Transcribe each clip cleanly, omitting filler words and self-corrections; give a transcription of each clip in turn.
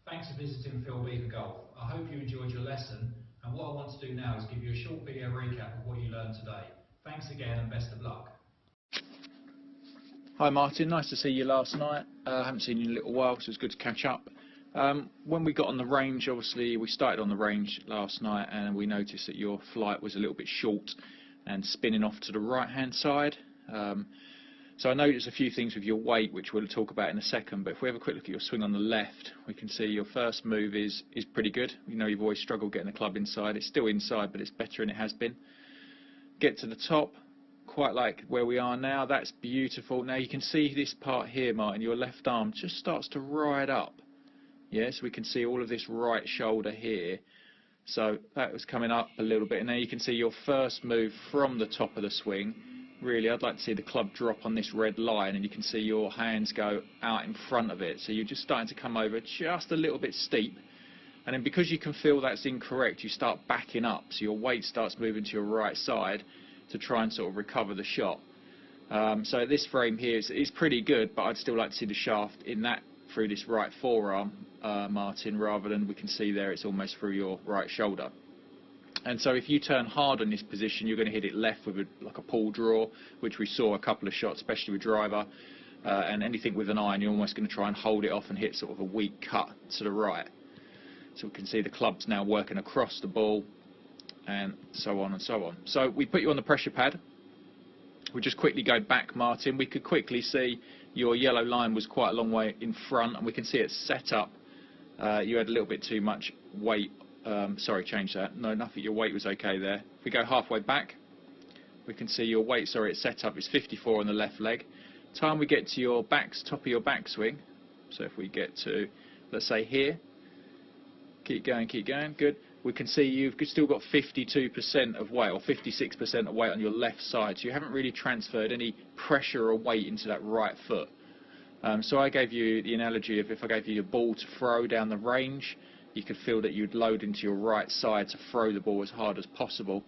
Thanks for visiting Beever Golf. I hope you enjoyed your lesson, and what I want to do now is give you a short video recap of what you learned today. Thanks again and best of luck. Hi Martin, nice to see you last night. I haven't seen you in a little while, so it's good to catch up. When we got on the range, obviously we started on the range last night and we noticed that your flight was a little bit short and spinning off to the right hand side. So I noticed a few things with your weight, which we'll talk about in a second, but if we have a quick look at your swing on the left, we can see your first move is pretty good. You know, you've always struggled getting the club inside. It's still inside, but it's better than it has been. Get to the top, quite like where we are now. That's beautiful. Now you can see this part here, Martin, your left arm just starts to ride up. Yes, we can see all of this right shoulder here. So that was coming up a little bit, and now you can see your first move from the top of the swing. Really, I'd like to see the club drop on this red line, and you can see your hands go out in front of it. So you're just starting to come over just a little bit steep, and then because you can feel that's incorrect, you start backing up. So your weight starts moving to your right side to try and sort of recover the shot. So this frame here is pretty good, but I'd still like to see the shaft in that through this right forearm, Martin, rather than we can see there it's almost through your right shoulder. And so if you turn hard on this position, you're going to hit it left with like a pull draw, which we saw a couple of shots, especially with driver, and anything with an iron, you're almost going to try and hold it off and hit sort of a weak cut to the right. So we can see the club's now working across the ball, and so on and so on. So we put you on the pressure pad. We just quickly go back, Martin. We could quickly see your yellow line was quite a long way in front, and we can see it set up. You had a little bit too much weight. Sorry, change that. No, nothing. Your weight was okay there. If we go halfway back, we can see your weight. Sorry, it's set up. It's 54 on the left leg. Time we get to your top of your backswing. So if we get to, let's say here, keep going, good. We can see you've still got 52% of weight, or 56% of weight on your left side. So you haven't really transferred any pressure or weight into that right foot. So I gave you the analogy of if I gave you your ball to throw down the range, you could feel that you'd load into your right side to throw the ball as hard as possible.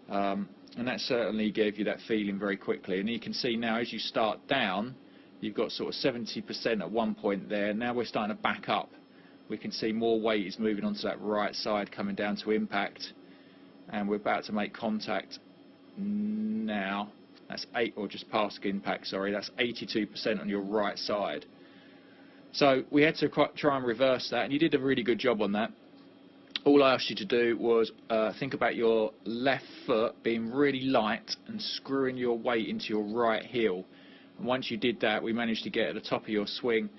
And that certainly gave you that feeling very quickly. And you can see now as you start down, you've got sort of 70% at one point there. Now we're starting to back up. We can see more weight is moving onto that right side, coming down to impact. And we're about to make contact now. That's just past impact, sorry. That's 82% on your right side. So we had to try and reverse that, and you did a really good job on that. All I asked you to do was think about your left foot being really light and screwing your weight into your right heel. And once you did that, we managed to get at the top of your swing,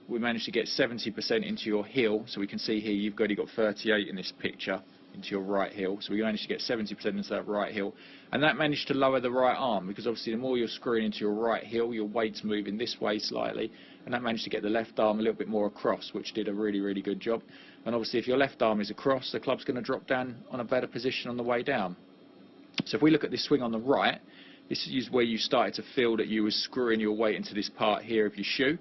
we managed to get 70% into your heel. So we can see here you've got 38 in this picture into your right heel. So we managed to get 70% into that right heel. And that managed to lower the right arm, because obviously the more you're screwing into your right heel, your weight's moving this way slightly. And that managed to get the left arm a little bit more across, which did a really, really good job. And obviously if your left arm is across, the club's going to drop down on a better position on the way down. So if we look at this swing on the right, this is where you started to feel that you were screwing your weight into this part here of your shoe,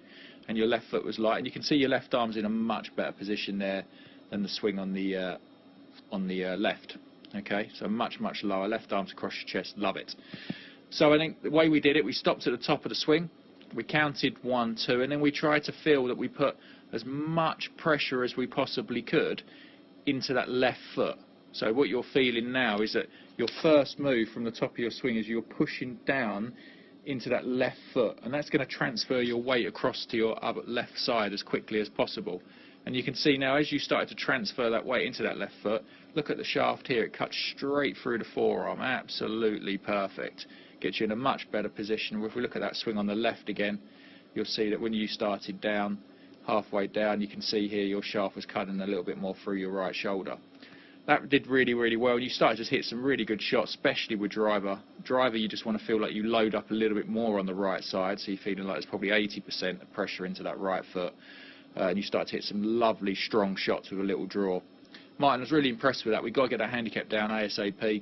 and your left foot was light. And you can see your left arm's in a much better position there than the swing on the left. Okay, so much, much lower. Left arm's across your chest. Love it. So I think the way we did it, we stopped at the top of the swing. We counted 1, 2, and then we tried to feel that we put as much pressure as we possibly could into that left foot. So what you're feeling now is that your first move from the top of your swing is you're pushing down into that left foot, and that's going to transfer your weight across to your other left side as quickly as possible. And you can see now as you started to transfer that weight into that left foot, look at the shaft here, it cuts straight through the forearm. Absolutely perfect. Gets you in a much better position. If we look at that swing on the left again, you'll see that when you started down, halfway down, you can see here your shaft was cutting a little bit more through your right shoulder. That did really, really well. You started to hit some really good shots, especially with driver. Driver, you just want to feel like you load up a little bit more on the right side, so you're feeling like it's probably 80% of pressure into that right foot. And you start to hit some lovely, strong shots with a little draw. Martin, I was really impressed with that. We've got to get that handicap down ASAP.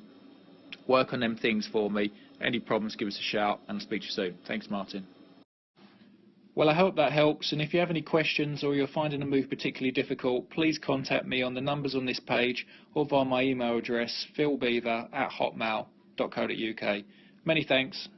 Work on them things for me. Any problems, give us a shout, and I'll speak to you soon. Thanks, Martin. Well, I hope that helps, and if you have any questions or you're finding a move particularly difficult, please contact me on the numbers on this page or via my email address, philbeaver@hotmail.co.uk. Many thanks.